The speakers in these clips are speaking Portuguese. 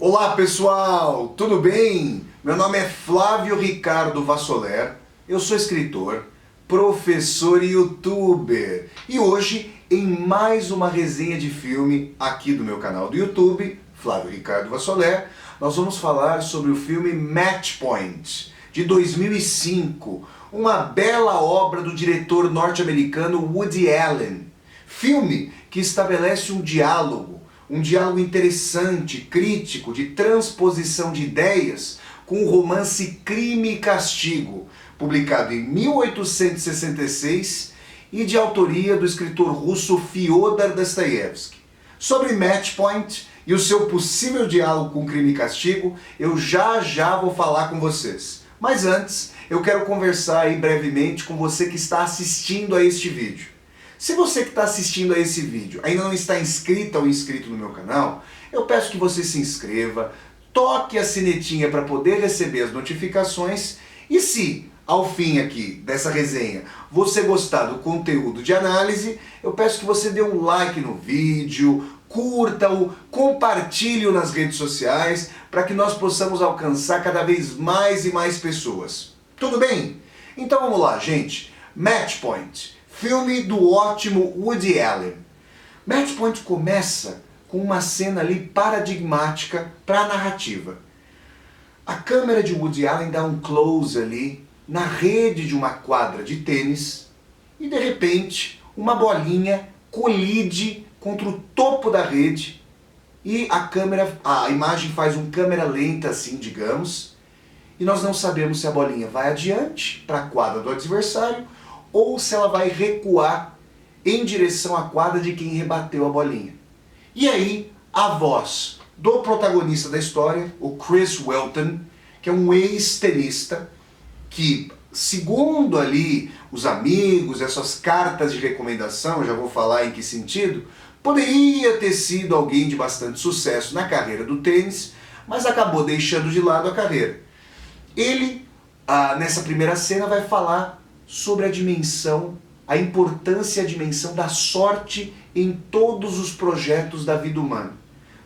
Olá pessoal, tudo bem? Meu nome é Flávio Ricardo Vassoler, eu sou escritor, professor e youtuber. E hoje, em mais uma resenha de filme aqui do meu canal do YouTube, Flávio Ricardo Vassoler, nós vamos falar sobre o filme Match Point, de 2005, uma bela obra do diretor norte-americano Woody Allen. Filme que estabelece um diálogo interessante, crítico, de transposição de ideias com o romance Crime e Castigo, publicado em 1866 e de autoria do escritor russo Fyodor Dostoiévski. Sobre Match Point e o seu possível diálogo com Crime e Castigo, eu já vou falar com vocês. Mas antes, eu quero conversar aí brevemente com você que está assistindo a este vídeo. Se você que está assistindo a esse vídeo ainda não está inscrita ou inscrito no meu canal, eu peço que você se inscreva, toque a sinetinha para poder receber as notificações e se, ao fim aqui dessa resenha, você gostar do conteúdo de análise, eu peço que você dê um like no vídeo, curta-o, compartilhe-o nas redes sociais para que nós possamos alcançar cada vez mais e mais pessoas. Tudo bem? Então vamos lá, gente. Match Point. Filme do ótimo Woody Allen. Match Point começa com uma cena ali paradigmática para a narrativa. A câmera de Woody Allen dá um close ali na rede de uma quadra de tênis e de repente uma bolinha colide contra o topo da rede e a imagem faz um câmera lenta assim, digamos, e nós não sabemos se a bolinha vai adiante para a quadra do adversário ou se ela vai recuar em direção à quadra de quem rebateu a bolinha. E aí, a voz do protagonista da história, o Chris Welton, que é um ex-tenista, que, segundo ali os amigos, essas cartas de recomendação, já vou falar em que sentido, poderia ter sido alguém de bastante sucesso na carreira do tênis, mas acabou deixando de lado a carreira. Ele, nessa primeira cena, vai falar sobre a dimensão, a importância e a dimensão da sorte em todos os projetos da vida humana.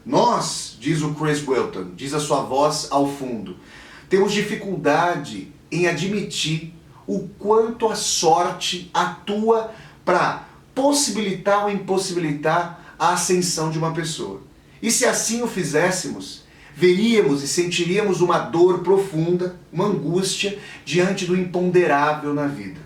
Nós, diz o Chris Welton, diz a sua voz ao fundo, temos dificuldade em admitir o quanto a sorte atua para possibilitar ou impossibilitar a ascensão de uma pessoa. E se assim o fizéssemos, veríamos e sentiríamos uma dor profunda, uma angústia diante do imponderável na vida.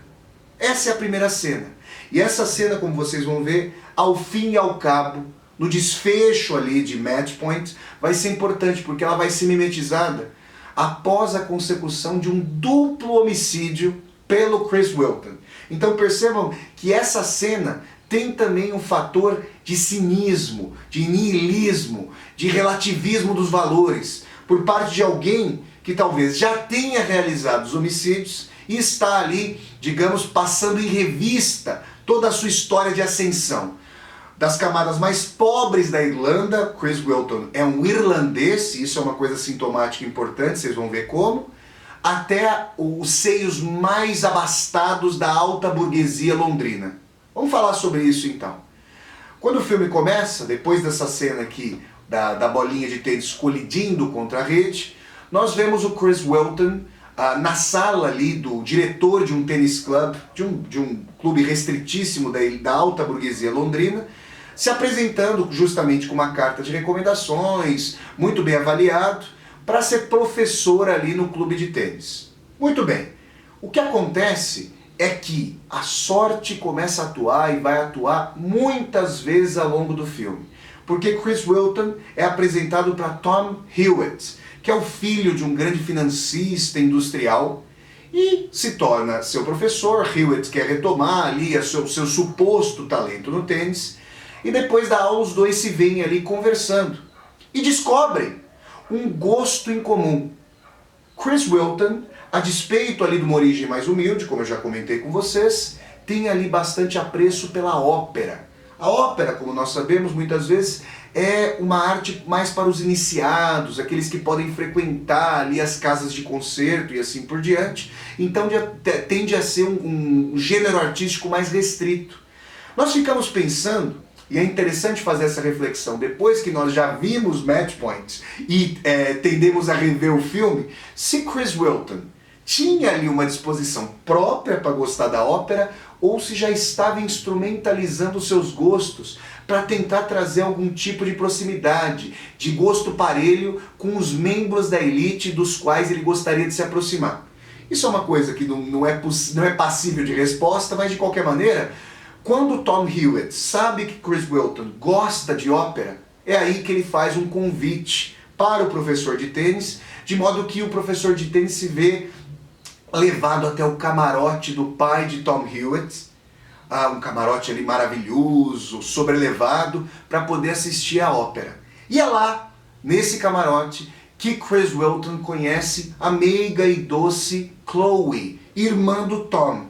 Essa é a primeira cena. E essa cena, como vocês vão ver, ao fim e ao cabo, no desfecho ali de Match Point, vai ser importante porque ela vai ser mimetizada após a consecução de um duplo homicídio pelo Chris Welton. Então percebam que essa cena tem também um fator de cinismo, de niilismo, de relativismo dos valores, por parte de alguém que talvez já tenha realizado os homicídios e está ali, digamos, passando em revista toda a sua história de ascensão. Das camadas mais pobres da Irlanda, Chris Welton é um irlandês, e isso é uma coisa sintomática importante, vocês vão ver como, até os seios mais abastados da alta burguesia londrina. Vamos falar sobre isso então. Quando o filme começa, depois dessa cena aqui da bolinha de tênis colidindo contra a rede, nós vemos o Chris Welton na sala ali do diretor de um tênis club, de um clube restritíssimo da alta burguesia londrina, se apresentando justamente com uma carta de recomendações, muito bem avaliado, para ser professor ali no clube de tênis. Muito bem, o que acontece é que a sorte começa a atuar e vai atuar muitas vezes ao longo do filme. Porque Chris Welton é apresentado para Tom Hewitt, que é o filho de um grande financista industrial, e se torna seu professor. Hewitt quer retomar ali o seu suposto talento no tênis, e depois da aula os dois se veem ali conversando, e descobrem um gosto em comum. Chris Welton, a despeito ali de uma origem mais humilde, como eu já comentei com vocês, tem ali bastante apreço pela ópera. A ópera, como nós sabemos, muitas vezes é uma arte mais para os iniciados, aqueles que podem frequentar ali as casas de concerto e assim por diante. Então tende a ser um gênero artístico mais restrito. Nós ficamos pensando E é interessante fazer essa reflexão, depois que nós já vimos Match Point e tendemos a rever o filme, se Chris Wilton tinha ali uma disposição própria para gostar da ópera, ou se já estava instrumentalizando seus gostos para tentar trazer algum tipo de proximidade, de gosto parelho com os membros da elite dos quais ele gostaria de se aproximar. Isso é uma coisa que não é passível de resposta, mas de qualquer maneira, quando Tom Hewitt sabe que Chris Wilton gosta de ópera, é aí que ele faz um convite para o professor de tênis, de modo que o professor de tênis se vê levado até o camarote do pai de Tom Hewitt, um camarote ali maravilhoso, sobrelevado, para poder assistir a ópera. E é lá, nesse camarote, que Chris Wilton conhece a meiga e doce Chloe, irmã do Tom.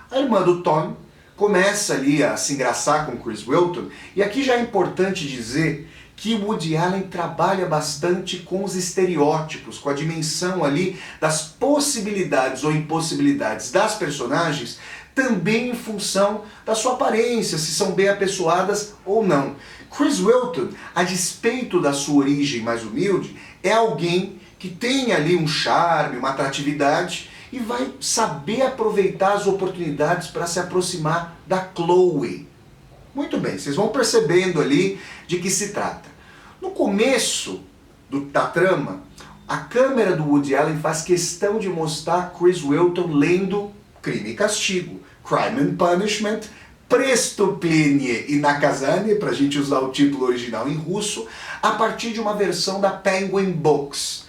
A irmã do Tom começa ali a se engraçar com Chris Wilton, e aqui já é importante dizer que Woody Allen trabalha bastante com os estereótipos, com a dimensão ali das possibilidades ou impossibilidades das personagens, também em função da sua aparência, se são bem apessoadas ou não. Chris Wilton, a despeito da sua origem mais humilde, é alguém que tem ali um charme, uma atratividade e vai saber aproveitar as oportunidades para se aproximar da Chloe. Muito bem, vocês vão percebendo ali de que se trata. No começo da trama, a câmera do Woody Allen faz questão de mostrar Chris Wilton lendo Crime e Castigo, Crime and Punishment, Prestouplenie e Naказание, para a gente usar o título original em russo, a partir de uma versão da Penguin Books.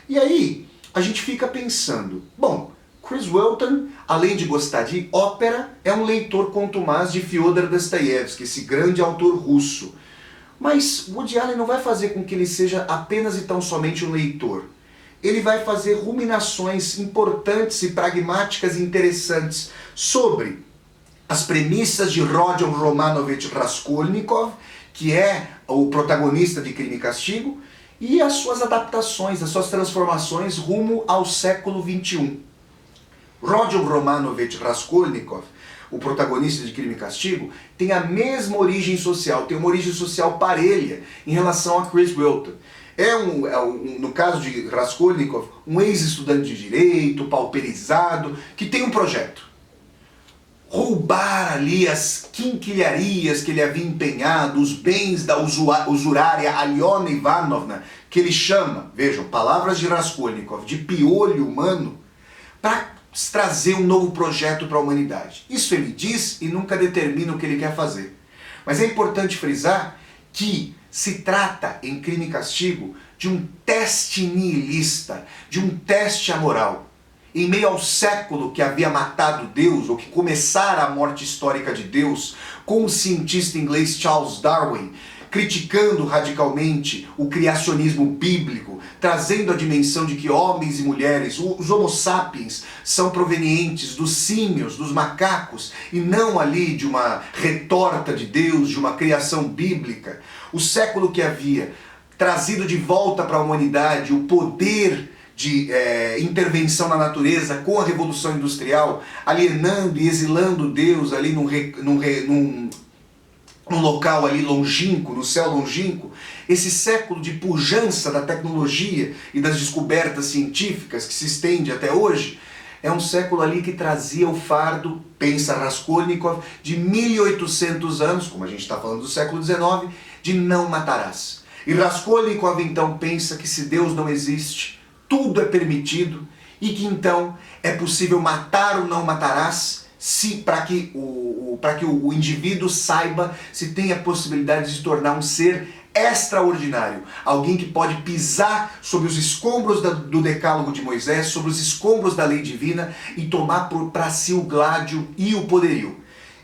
E aí, a gente fica pensando, bom, Chris Wilton, além de gostar de ópera, é um leitor contumaz de Fyodor Dostoiévski, esse grande autor russo. Mas Woody Allen não vai fazer com que ele seja apenas e tão somente um leitor. Ele vai fazer ruminações importantes e pragmáticas e interessantes sobre as premissas de Rodion Romanovich Raskolnikov, que é o protagonista de Crime e Castigo, e as suas adaptações, as suas transformações rumo ao século XXI. Rodion Romanovich Raskolnikov, o protagonista de Crime e Castigo, tem a mesma origem social, tem uma origem social parelha em relação a Chris Wilton. No caso de Raskolnikov, um ex-estudante de direito, pauperizado, que tem um projeto. Roubar ali as quinquilharias que ele havia empenhado, os bens da usurária Aliona Ivanovna, que ele chama, vejam, palavras de Raskolnikov, de piolho humano, para trazer um novo projeto para a humanidade. Isso ele diz e nunca determina o que ele quer fazer. Mas é importante frisar que se trata, em Crime e Castigo, de um teste nihilista, de um teste amoral. Em meio ao século que havia matado Deus, ou que começara a morte histórica de Deus, com o cientista inglês Charles Darwin, criticando radicalmente o criacionismo bíblico, trazendo a dimensão de que homens e mulheres, os homo sapiens, são provenientes dos símios, dos macacos, e não ali de uma retorta de Deus, de uma criação bíblica. O século que havia trazido de volta para a humanidade o poder de intervenção na natureza com a Revolução Industrial, alienando e exilando Deus ali num local ali longínquo, no céu longínquo, esse século de pujança da tecnologia e das descobertas científicas que se estende até hoje, é um século ali que trazia o fardo, pensa Raskolnikov, de 1800 anos, como a gente está falando do século XIX, de não matarás. E Raskolnikov então pensa que se Deus não existe, tudo é permitido e que então é possível matar ou não matarás, para que o indivíduo saiba se tem a possibilidade de se tornar um ser extraordinário, alguém que pode pisar sobre os escombros do decálogo de Moisés, sobre os escombros da lei divina e tomar para si o gládio e o poderio.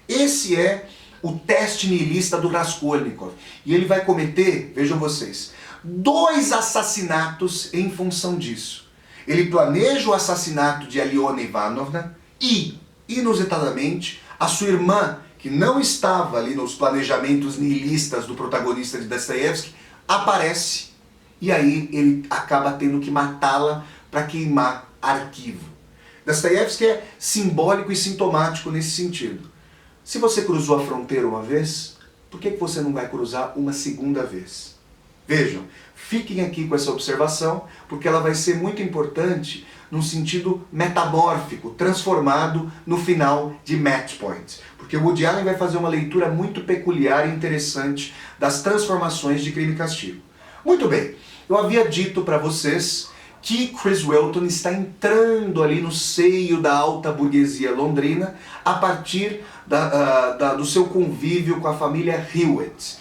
Esse é o teste nihilista do Raskolnikov. E ele vai cometer, vejam vocês, 2 assassinatos em função disso. Ele planeja o assassinato de Aliona Ivanovna e, inusitadamente, a sua irmã, que não estava ali nos planejamentos nihilistas do protagonista de Dostoiévski, aparece. E aí ele acaba tendo que matá-la para queimar arquivo. Dostoiévski é simbólico e sintomático nesse sentido. Se você cruzou a fronteira uma vez, por que você não vai cruzar uma segunda vez? Vejam, fiquem aqui com essa observação, porque ela vai ser muito importante num sentido metamórfico, transformado no final de Match Point. Porque o Woody Allen vai fazer uma leitura muito peculiar e interessante das transformações de Crime e Castigo. Muito bem, eu havia dito para vocês que Chris Whelton está entrando ali no seio da alta burguesia londrina a partir do seu convívio com a família Hewitt.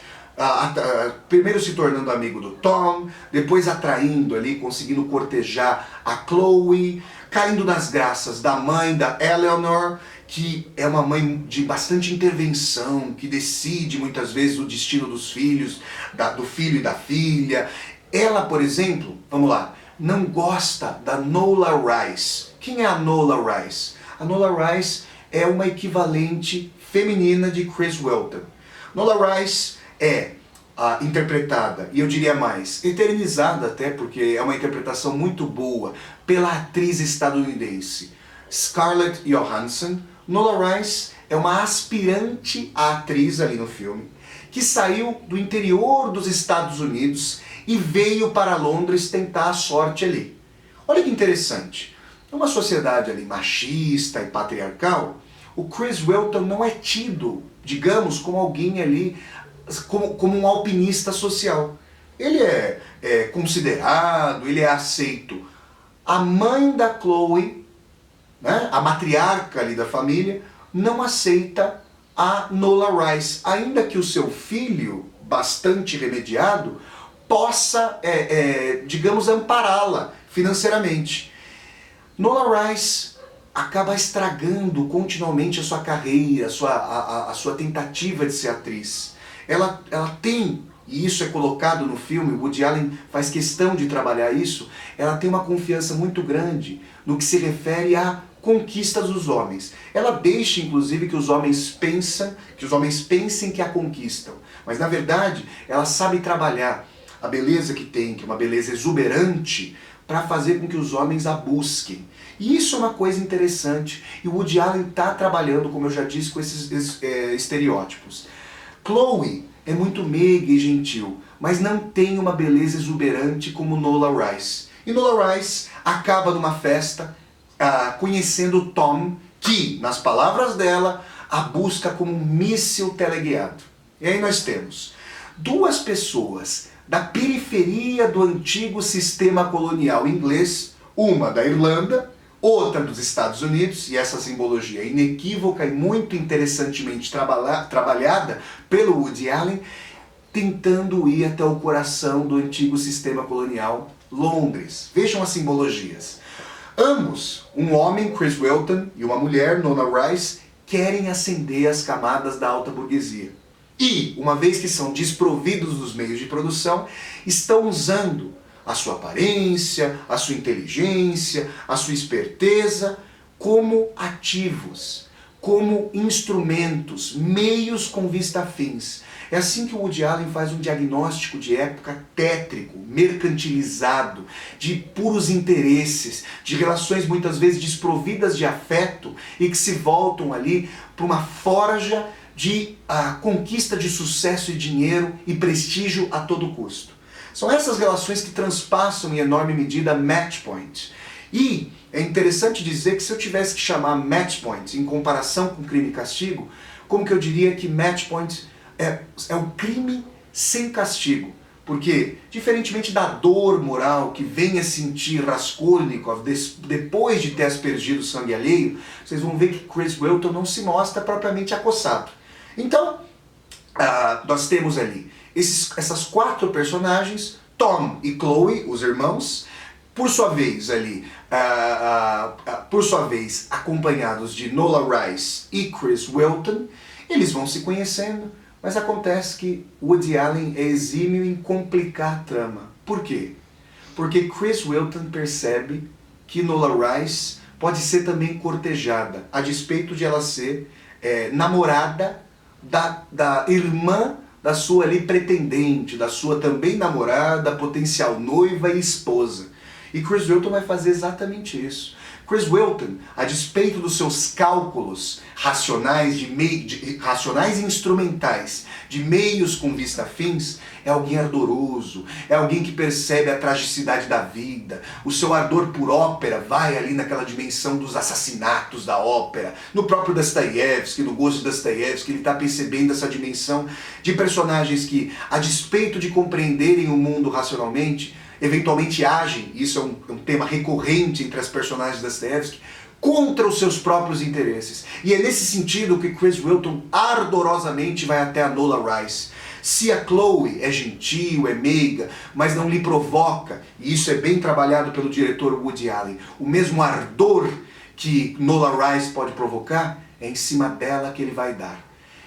Primeiro se tornando amigo do Tom, depois atraindo ali, conseguindo cortejar a Chloe, caindo nas graças da mãe, da Eleanor, que é uma mãe de bastante intervenção, que decide muitas vezes o destino dos filhos, do filho e da filha. Ela, por exemplo, vamos lá, não gosta da Nola Rice. Quem é a Nola Rice? A Nola Rice é uma equivalente feminina de Chris Whelton. Nola Rice é interpretada, e eu diria mais, eternizada até, porque é uma interpretação muito boa, pela atriz estadunidense Scarlett Johansson. Nola Rice é uma aspirante à atriz ali no filme, que saiu do interior dos Estados Unidos e veio para Londres tentar a sorte ali. Olha que interessante, numa sociedade ali machista e patriarcal, o Chris Whelton não é tido, digamos, como alguém ali, como um alpinista social. Ele é considerado, ele é aceito. A mãe da Chloe, né, a matriarca ali da família, não aceita a Nola Rice, ainda que o seu filho, bastante remediado, possa, digamos, ampará-la financeiramente. Nola Rice acaba estragando continuamente a sua carreira, a sua tentativa de ser atriz. Ela tem, e isso é colocado no filme, o Woody Allen faz questão de trabalhar isso, ela tem uma confiança muito grande no que se refere à conquista dos homens. Ela deixa, inclusive, que os homens pensem que a conquistam. Mas, na verdade, ela sabe trabalhar a beleza que tem, que é uma beleza exuberante, para fazer com que os homens a busquem. E isso é uma coisa interessante. E o Woody Allen está trabalhando, como eu já disse, com esses estereótipos. Chloe é muito meiga e gentil, mas não tem uma beleza exuberante como Nola Rice. E Nola Rice acaba numa festa conhecendo Tom, que, nas palavras dela, a busca como um míssil teleguiado. E aí nós temos duas pessoas da periferia do antigo sistema colonial inglês, uma da Irlanda, outra dos Estados Unidos, e essa simbologia é inequívoca e muito interessantemente trabalhada pelo Woody Allen, tentando ir até o coração do antigo sistema colonial, Londres. Vejam as simbologias. Ambos, um homem, Chris Whelton, e uma mulher, Nola Rice, querem ascender as camadas da alta burguesia. E, uma vez que são desprovidos dos meios de produção, estão usando a sua aparência, a sua inteligência, a sua esperteza como ativos, como instrumentos, meios com vista a fins. É assim que o Woody Allen faz um diagnóstico de época tétrico, mercantilizado, de puros interesses, de relações muitas vezes desprovidas de afeto e que se voltam ali para uma forja de conquista de sucesso e dinheiro e prestígio a todo custo. São essas relações que transpassam em enorme medida Match Point. E é interessante dizer que se eu tivesse que chamar Match Point em comparação com Crime e Castigo, como que eu diria que Match Point é um crime sem castigo? Porque, diferentemente da dor moral que venha sentir Raskolnikov depois de ter aspergido sangue alheio, vocês vão ver que Chris Whelton não se mostra propriamente acossado. Então, nós temos ali essas quatro personagens, Tom e Chloe, os irmãos, por sua vez ali, acompanhados de Nola Rice e Chris Whelton. Eles vão se conhecendo, mas acontece que Woody Allen é exímio em complicar a trama. Por quê? Porque Chris Whelton percebe que Nola Rice pode ser também cortejada, a despeito de ela ser namorada da irmã da sua ali pretendente, da sua também namorada, potencial noiva e esposa. E Chris Whelton vai fazer exatamente isso. Chris Whelton, a despeito dos seus cálculos racionais, racionais e instrumentais, de meios com vista a fins, é alguém ardoroso, é alguém que percebe a tragicidade da vida. O seu ardor por ópera vai ali naquela dimensão dos assassinatos da ópera. No próprio Dostoiévski, no gosto de Dostoiévski, ele está percebendo essa dimensão de personagens que, a despeito de compreenderem o mundo racionalmente, eventualmente agem, isso é um tema recorrente entre as personagens de Dostoiévski, contra os seus próprios interesses. E é nesse sentido que Chris Wilton ardorosamente vai até a Nola Rice. Se a Chloe é gentil, é meiga, mas não lhe provoca, e isso é bem trabalhado pelo diretor Woody Allen, o mesmo ardor que Nola Rice pode provocar, é em cima dela que ele vai dar.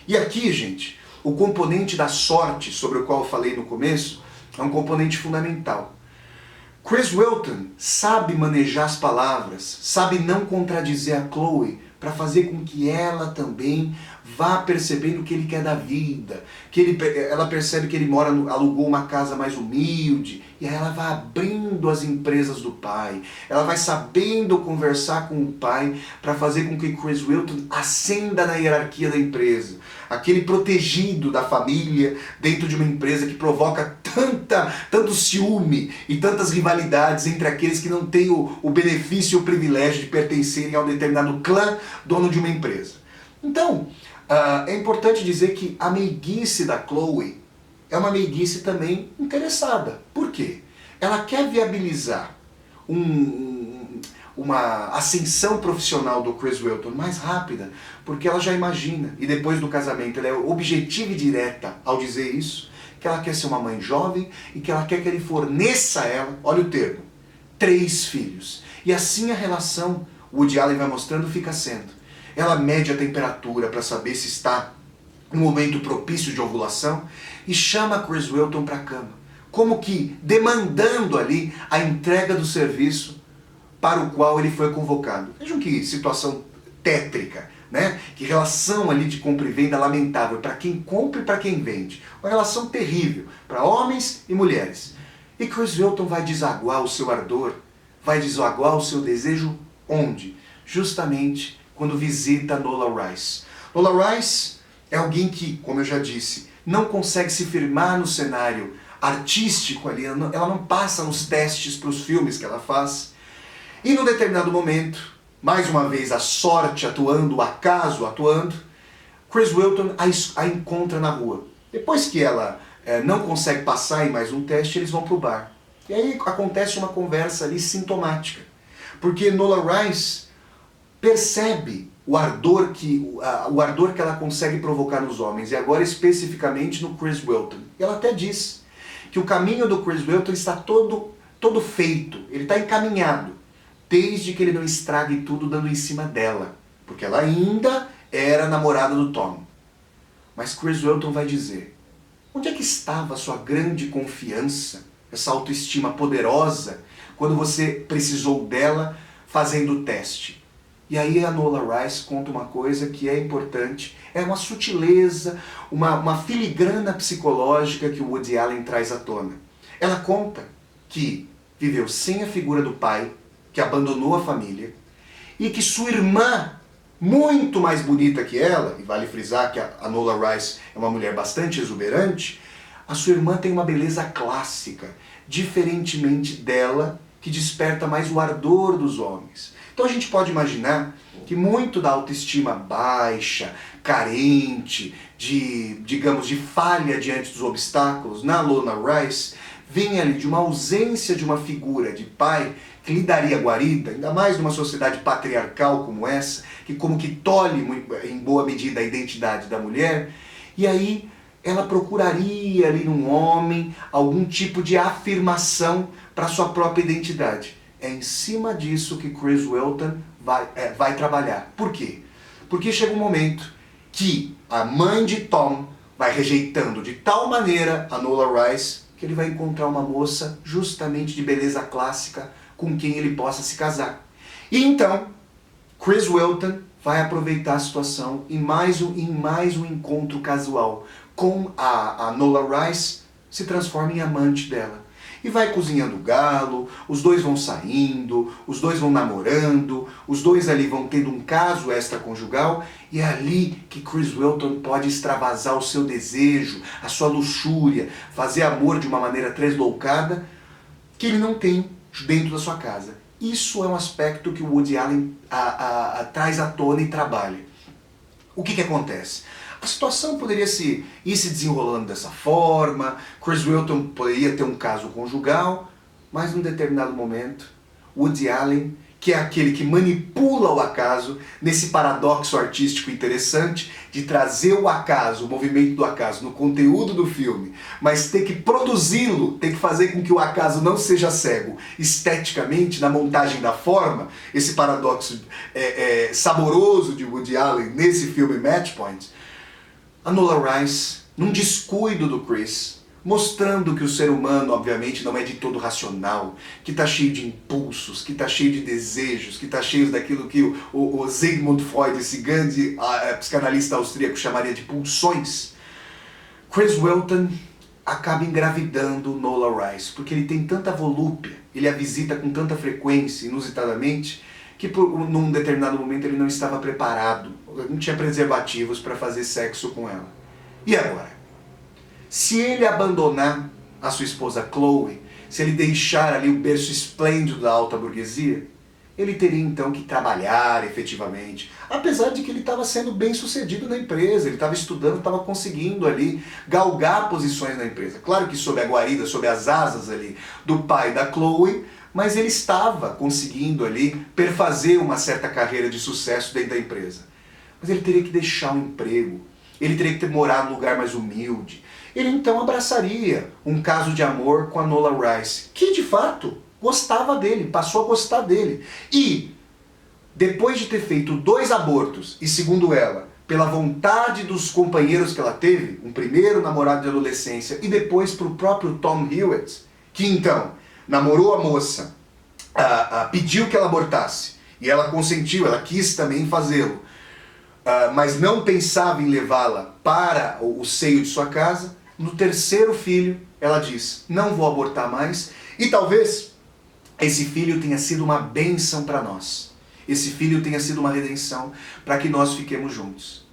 E aqui, gente, o componente da sorte, sobre o qual eu falei no começo, é um componente fundamental. Chris Wilton sabe manejar as palavras, sabe não contradizer a Chloe, para fazer com que ela também vá percebendo o que ele quer da vida, ela percebe que ele alugou uma casa mais humilde, e aí ela vai abrindo as empresas do pai, ela vai sabendo conversar com o pai para fazer com que Chris Wilton ascenda na hierarquia da empresa, aquele protegido da família dentro de uma empresa que provoca tanto ciúme e tantas rivalidades entre aqueles que não têm o benefício e o privilégio de pertencerem a um determinado clã dono de uma empresa. Então, é importante dizer que a meiguice da Chloe é uma meiguice também interessada. Por quê? Ela quer viabilizar uma ascensão profissional do Chris Wilton mais rápida, porque ela já imagina, e depois do casamento ela é objetiva e direta ao dizer isso, que ela quer ser uma mãe jovem e que ela quer que ele forneça a ela, olha o termo, 3 filhos. E assim a relação, o Woody Allen vai mostrando, fica sendo. Ela mede a temperatura para saber se está no momento propício de ovulação e chama Chris Wilton para a cama, como que demandando ali a entrega do serviço para o qual ele foi convocado. Vejam que situação tétrica, né? Que relação ali de compra e venda lamentável para quem compra e para quem vende. Uma relação terrível para homens e mulheres. E Chris Wilton vai desaguar o seu ardor, vai desaguar o seu desejo onde? Justamente quando visita Nola Rice. Nola Rice é alguém que, como eu já disse, não consegue se firmar no cenário artístico ali, ela não passa nos testes para os filmes que ela faz. E num determinado momento, mais uma vez a sorte atuando, o acaso atuando, Chris Wilton a encontra na rua. Depois que ela não consegue passar em mais um teste, eles vão para o bar. E aí acontece uma conversa ali sintomática. Porque Nola Rice percebe o ardor que ela consegue provocar nos homens, e agora especificamente no Chris Wilton. E ela até diz que o caminho do Chris Wilton está todo feito, ele está encaminhado, desde que ele não estrague tudo dando em cima dela, porque ela ainda era namorada do Tom. Mas Chris Wilton vai dizer, onde é que estava a sua grande confiança, essa autoestima poderosa, quando você precisou dela fazendo o teste? E aí a Nola Rice conta uma coisa que é importante, é uma sutileza, uma filigrana psicológica que o Woody Allen traz à tona. Ela conta que viveu sem a figura do pai, que abandonou a família, e que sua irmã, muito mais bonita que ela, e vale frisar que a Nola Rice é uma mulher bastante exuberante, a sua irmã tem uma beleza clássica, diferentemente dela, que desperta mais o ardor dos homens. Então a gente pode imaginar que muito da autoestima baixa, carente, digamos, de falha diante dos obstáculos na Nola Rice, vem ali de uma ausência de uma figura de pai que lhe daria guarida, ainda mais numa sociedade patriarcal como essa, que como que tolhe em boa medida a identidade da mulher, e aí ela procuraria ali num homem algum tipo de afirmação para sua própria identidade. É em cima disso que Chris Wilton vai trabalhar. Por quê? Porque chega um momento que a mãe de Tom vai rejeitando de tal maneira a Nola Rice que ele vai encontrar uma moça justamente de beleza clássica com quem ele possa se casar. E então, Chris Wilton vai aproveitar a situação em mais um encontro casual com a Nola Rice, se transforma em amante dela. E vai cozinhando galo, os dois vão saindo, os dois vão namorando, os dois ali vão tendo um caso extraconjugal, e é ali que Chris Wheaton pode extravasar o seu desejo, a sua luxúria, fazer amor de uma maneira tresloucada que ele não tem dentro da sua casa. Isso é um aspecto que o Woody Allen traz à tona e trabalha. O que acontece? A situação poderia ir se desenrolando dessa forma, Chris Wheaton poderia ter um caso conjugal, mas num determinado momento, Woody Allen, que é aquele que manipula o acaso, nesse paradoxo artístico interessante de trazer o acaso, o movimento do acaso no conteúdo do filme, mas ter que produzi-lo, ter que fazer com que o acaso não seja cego esteticamente, na montagem da forma, esse paradoxo saboroso de Woody Allen nesse filme Match Point, a Nola Rice, num descuido do Chris, mostrando que o ser humano, obviamente, não é de todo racional, que está cheio de impulsos, que está cheio de desejos, que está cheio daquilo que o Sigmund Freud, esse grande psicanalista austríaco, chamaria de pulsões. Chris Wheaton acaba engravidando Nola Rice, porque ele tem tanta volúpia, ele a visita com tanta frequência, inusitadamente, que num determinado momento ele não estava preparado, não tinha preservativos para fazer sexo com ela. E agora? Se ele abandonar a sua esposa Chloe, se ele deixar ali o berço esplêndido da alta burguesia, ele teria então que trabalhar efetivamente, apesar de que ele estava sendo bem sucedido na empresa, ele estava estudando, estava conseguindo ali galgar posições na empresa. Claro que sob a guarida, sob as asas ali do pai da Chloe, mas ele estava conseguindo ali perfazer uma certa carreira de sucesso dentro da empresa. Mas ele teria que deixar o emprego, ele teria que morar num lugar mais humilde. Ele então abraçaria um caso de amor com a Nola Rice, que de fato gostava dele, passou a gostar dele. E depois de ter feito 2 abortos, e segundo ela, pela vontade dos companheiros que ela teve, um primeiro namorado de adolescência e depois para o próprio Tom Hewitt, que então namorou a moça, pediu que ela abortasse, e ela consentiu, ela quis também fazê-lo, mas não pensava em levá-la para o seio de sua casa. No 3º filho, ela diz, não vou abortar mais, e talvez esse filho tenha sido uma bênção para nós. Esse filho tenha sido uma redenção para que nós fiquemos juntos.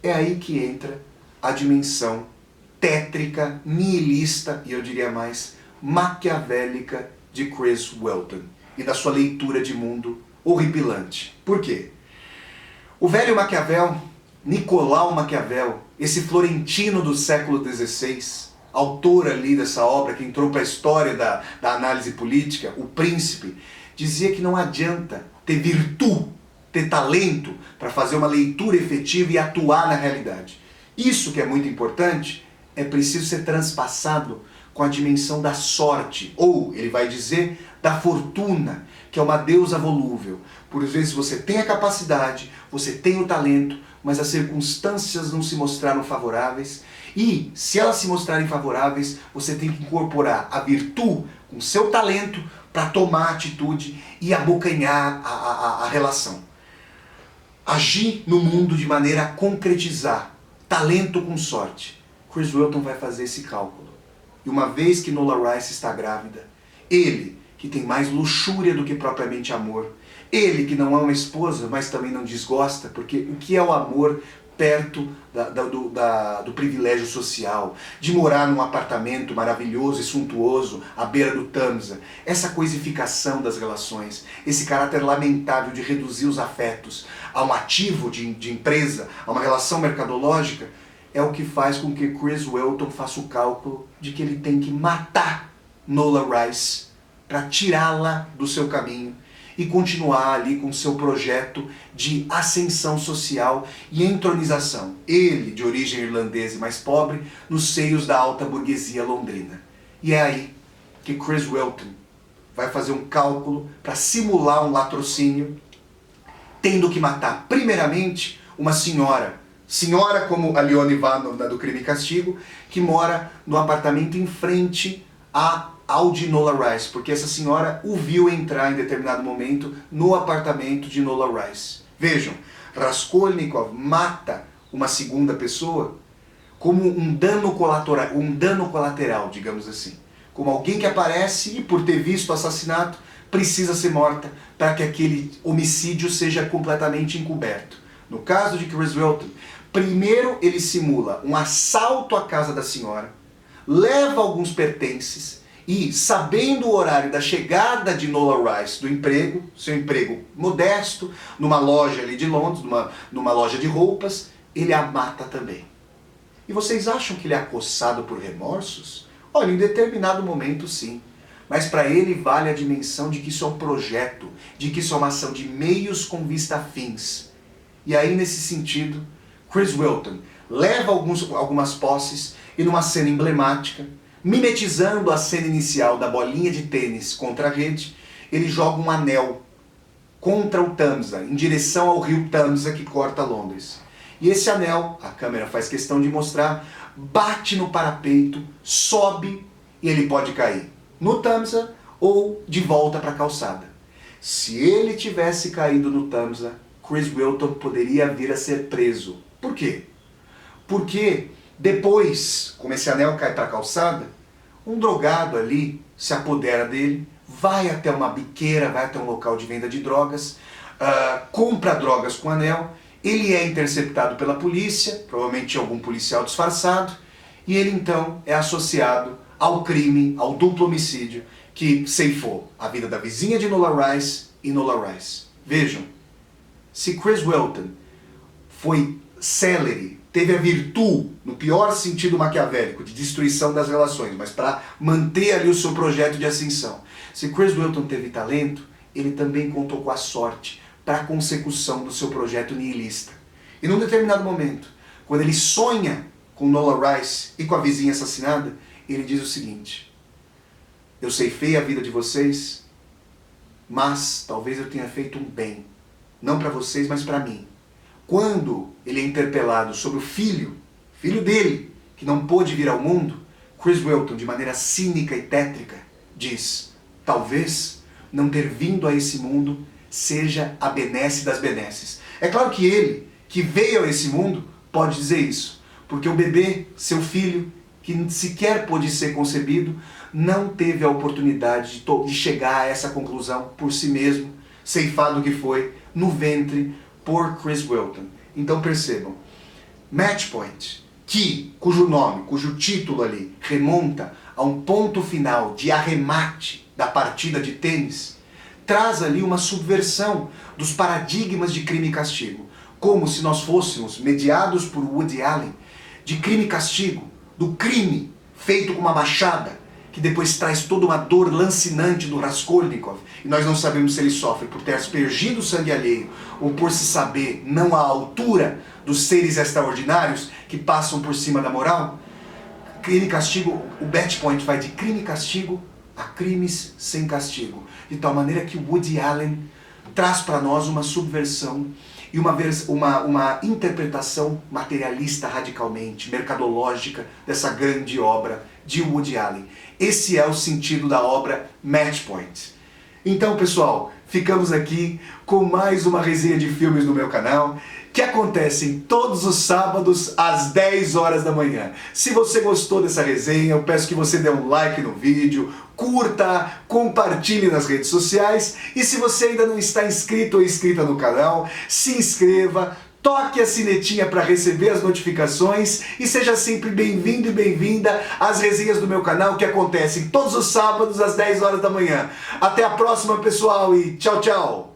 É aí que entra a dimensão tétrica, nihilista, e eu diria mais, maquiavélica de Chris Wheaton e da sua leitura de mundo horripilante. Por quê? O velho Maquiavel, Nicolau Maquiavel, esse florentino do século XVI, autor ali dessa obra que entrou para a história da análise política, O Príncipe, dizia que não adianta ter virtude, ter talento para fazer uma leitura efetiva e atuar na realidade. Isso que é muito importante, é preciso ser transpassado com a dimensão da sorte, ou, ele vai dizer, da fortuna, que é uma deusa volúvel. Por vezes você tem a capacidade, você tem o talento, mas as circunstâncias não se mostraram favoráveis, e se elas se mostrarem favoráveis, você tem que incorporar a virtude com o seu talento para tomar atitude e abocanhar a relação. Agir no mundo de maneira a concretizar talento com sorte. Chris Wheaton vai fazer esse cálculo. E uma vez que Nola Rice está grávida, ele, que tem mais luxúria do que propriamente amor, ele que não é uma esposa, mas também não desgosta, porque o que é o amor perto do privilégio social, de morar num apartamento maravilhoso e suntuoso à beira do Tamsa, essa coisificação das relações, esse caráter lamentável de reduzir os afetos a um ativo de empresa, a uma relação mercadológica, é o que faz com que Chris Wheaton faça o cálculo de que ele tem que matar Nola Rice para tirá-la do seu caminho e continuar ali com seu projeto de ascensão social e entronização. Ele, de origem irlandesa e mais pobre, nos seios da alta burguesia londrina. E é aí que Chris Wheaton vai fazer um cálculo para simular um latrocínio, tendo que matar primeiramente uma senhora como a Leone Ivanova do Crime e Castigo, que mora no apartamento em frente ao de Nola Rice, porque essa senhora o viu entrar em determinado momento no apartamento de Nola Rice. Vejam, Raskolnikov mata uma segunda pessoa como um dano colateral, digamos assim. como alguém que aparece e, por ter visto o assassinato, precisa ser morta para que aquele homicídio seja completamente encoberto. No caso de Chris Welton, primeiro ele simula um assalto à casa da senhora, leva alguns pertences e, sabendo o horário da chegada de Nola Rice do emprego, seu emprego modesto, numa loja ali de Londres, numa loja de roupas, ele a mata também. E vocês acham que ele é acossado por remorsos? Olha, em determinado momento sim. Mas para ele vale a dimensão de que isso é um projeto, de que isso é uma ação de meios com vista a fins. E aí, nesse sentido, Chris Welton leva algumas posses e numa cena emblemática, mimetizando a cena inicial da bolinha de tênis contra a rede, ele joga um anel contra o Tamsa, em direção ao rio Tamsa que corta Londres. E esse anel, a câmera faz questão de mostrar, bate no parapeito, sobe e ele pode cair no Tamsa ou de volta para a calçada. Se ele tivesse caído no Tamsa, Chris Welton poderia vir a ser preso. Por quê? Porque depois, como esse anel cai para a calçada, um drogado ali se apodera dele, vai até uma biqueira, vai até um local de venda de drogas, compra drogas com anel, ele é interceptado pela polícia, provavelmente algum policial disfarçado, e ele então é associado ao crime, ao duplo homicídio, que ceifou a vida da vizinha de Nola Rice e Nola Rice. Vejam, se Chris Welton foi célere, teve a virtude, no pior sentido maquiavélico, de destruição das relações, mas para manter ali o seu projeto de ascensão. Se Chris Welton teve talento, ele também contou com a sorte para a consecução do seu projeto nihilista. E num determinado momento, quando ele sonha com Nola Rice e com a vizinha assassinada, ele diz o seguinte: eu ceifei a vida de vocês, mas talvez eu tenha feito um bem, não para vocês, mas para mim. Quando ele é interpelado sobre o filho dele, que não pôde vir ao mundo, Chris Welton, de maneira cínica e tétrica, diz: talvez não ter vindo a esse mundo seja a benesse das benesses. É claro que ele, que veio a esse mundo, pode dizer isso, porque o bebê, seu filho, que sequer pôde ser concebido, não teve a oportunidade de chegar a essa conclusão por si mesmo, ceifado que foi no ventre por Chris Welton. Então percebam, Matchpoint, cujo título ali remonta a um ponto final de arremate da partida de tênis, traz ali uma subversão dos paradigmas de crime e castigo, como se nós fôssemos mediados por Woody Allen, de crime e castigo, do crime feito com uma machada, que depois traz toda uma dor lancinante do Raskolnikov, e nós não sabemos se ele sofre por ter aspergido sangue alheio ou por se saber não à altura dos seres extraordinários que passam por cima da moral. Crime e castigo, o Matchpoint vai de crime e castigo a crimes sem castigo, de tal maneira que o Woody Allen traz para nós uma subversão e uma interpretação materialista radicalmente, mercadológica dessa grande obra de Woody Allen. Esse é o sentido da obra Matchpoint. Então, pessoal, ficamos aqui com mais uma resenha de filmes no meu canal, que acontecem todos os sábados às 10 horas da manhã. Se você gostou dessa resenha, eu peço que você dê um like no vídeo, curta, compartilhe nas redes sociais, e se você ainda não está inscrito ou inscrita no canal, se inscreva, toque a sinetinha para receber as notificações e seja sempre bem-vindo e bem-vinda às resenhas do meu canal, que acontecem todos os sábados às 10 horas da manhã. Até a próxima, pessoal, e tchau, tchau!